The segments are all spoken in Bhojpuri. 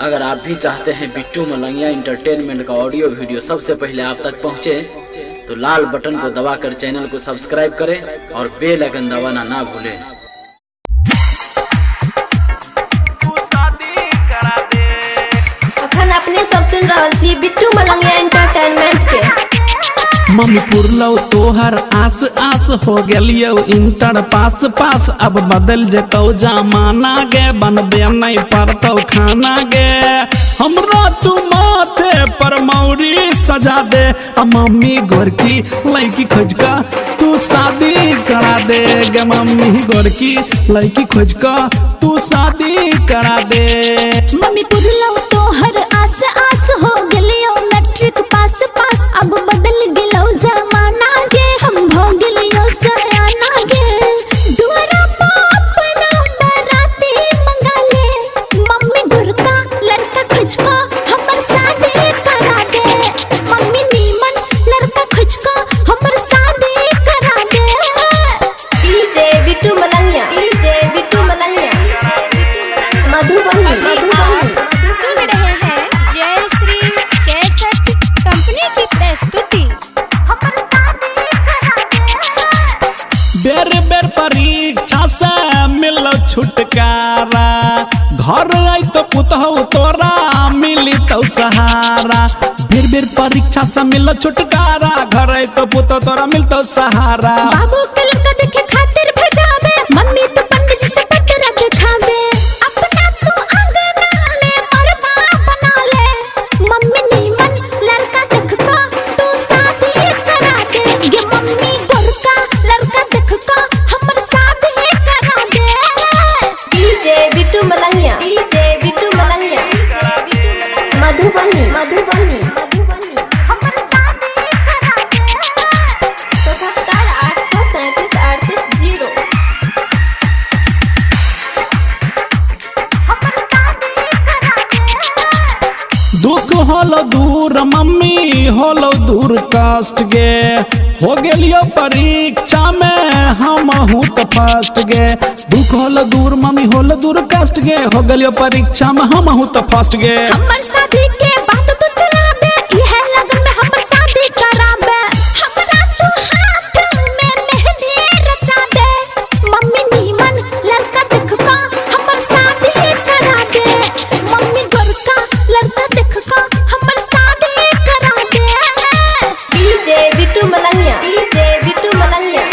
अगर आप भी चाहते हैं बिट्टू मलंगिया इंटरटेनमेंट का ऑडियो वीडियो सबसे पहले आप तक पहुंचे, तो लाल बटन को दबाकर चैनल को सब्सक्राइब करें और बेल आइकन दबाना ना भूलें। अखन अपने सब सुन रहा छी बिट्टू मलंगिया इंटरटेनमेंट के। मम्मी पुरलौ तोहर आस आस हो गेलियो इंटर पास पास, अब बदल जेतौ जमाना गे, बनबे नहीं पड़तौ खाना गे। हमरा तू माथे पर मौरी सजा दे, मम्मी गोरकी लड़की खोज का तू शादी करा दे गे। मम्मी गोरकी लड़की खोज का तू शादी करा दे। मम्मी पुरलौ तोहर आस आस हो गेलियो मैट्रिक पास पास, अब बदल गेलो जमाना गे, हम हो गेलियो सयाना गे। दुआरा बाप ना डराती मंगा ले, मम्मी गुरका लड़का खोजको हमर शादी करा दे। मम्मी नीमन लड़का खोजको हमर शादी करा दे। DJ Bittu Malangiya, DJ Bittu Malangiya, Madhubani, Madhubani. सुन रहे हैं जय श्री कैसेट कंपनी की प्रस्तुति। बेर बेर परीक्षा से मिलो छुटकारा, घर आई तो पुतहु तोरा मिली तो सहारा। बेर बेर परीक्षा से मिलो छुटकारा, घर आई तो पुतहु तोरा मिलतो सहारा। बाबू के लड़का देखे खातिर भेजावे, मम्मी तो पंडित जी से पटरा दिखावे। अपना तू अंगना में मरबा बना ले, मम्मी नीमन लड़का देखको तू शादी करा दे गे। मम्मी गोरका लड़का देखको हमर शादी करा दे। DJ Bittu Malangiya, DJ Bittu Malangiya, Madhubani, Madhubani, Madhubani. 77 837 38 0। दुख होलो दूर मम्मी होलो दूर कष्ट गे, हो गेलियो परीक्षा में हम हूँ तो फर्स्ट गे। दुख होलो दूर मम्मी होलो दूर कष्ट गे, हो गेलियो परीक्षा में हम हूँ तो फर्स्ट गे। हमर शादी के बात तू चलाबे, इहे लगन में हमर शादी कराबे। हमरा तू हाथ में मेहंदी रचा दे, मम्मी नीमन लड़का देखको हमर शादी करा दे। मम्मी गोरका लड़का देखको हमर शादी करा दे। डीजे बिट्टू मलंगिया, डीजे बिट्टू मलंगिया,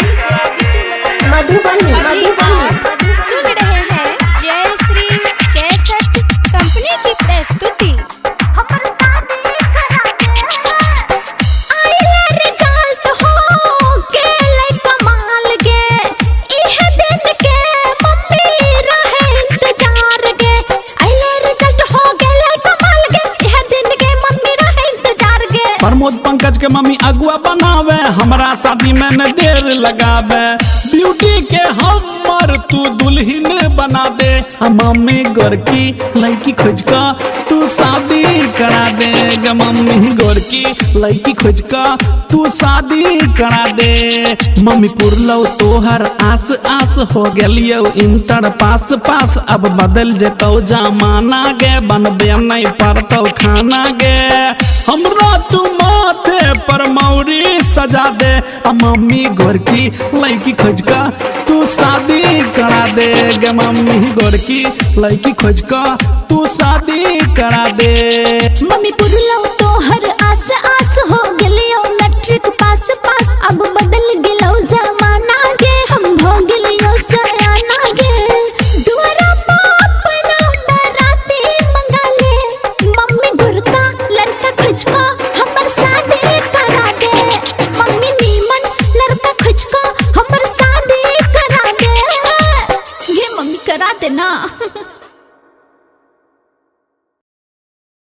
मधुबनी, अभी मधुबनी। आप सुन रहे हैं जय श्री कैसेट कंपनी की प्रस्तुति। आइले रिजल्ट हो गेलै कमाल गे, इहे दिन के मम्मी रहे इंतजार गे। आइले रिजल्ट हो गेलै कमाल गे, इहे दिन के मम्मी रहे इंतजार गे। प्रमोद पंकज के मम्मी अगुआ बनावे, हमरा शादी में न देर लगावे। ब्यूटी के हमर तू दुल्हन बना दे, मम्मी गोरकी लड़की खोज का तू शादी करा दे गे। मम्मी गोरकी लड़की खोज का तू शादी करा दे। मम्मी पुरलौ तोहर आस आस हो गेलियो इंटर पास पास, अब बदल जेतौ जमाना गे, बनबे नहीं पड़तौ खाना गे। हमरा तू माथे पर मौरी सजा दे, मम्मी गोरकी लड़की खोज का तू शादी करा दे गे। मम्मी गोरकी लड़की खोज का तू शादी करा दे। मम्मी पुरलौ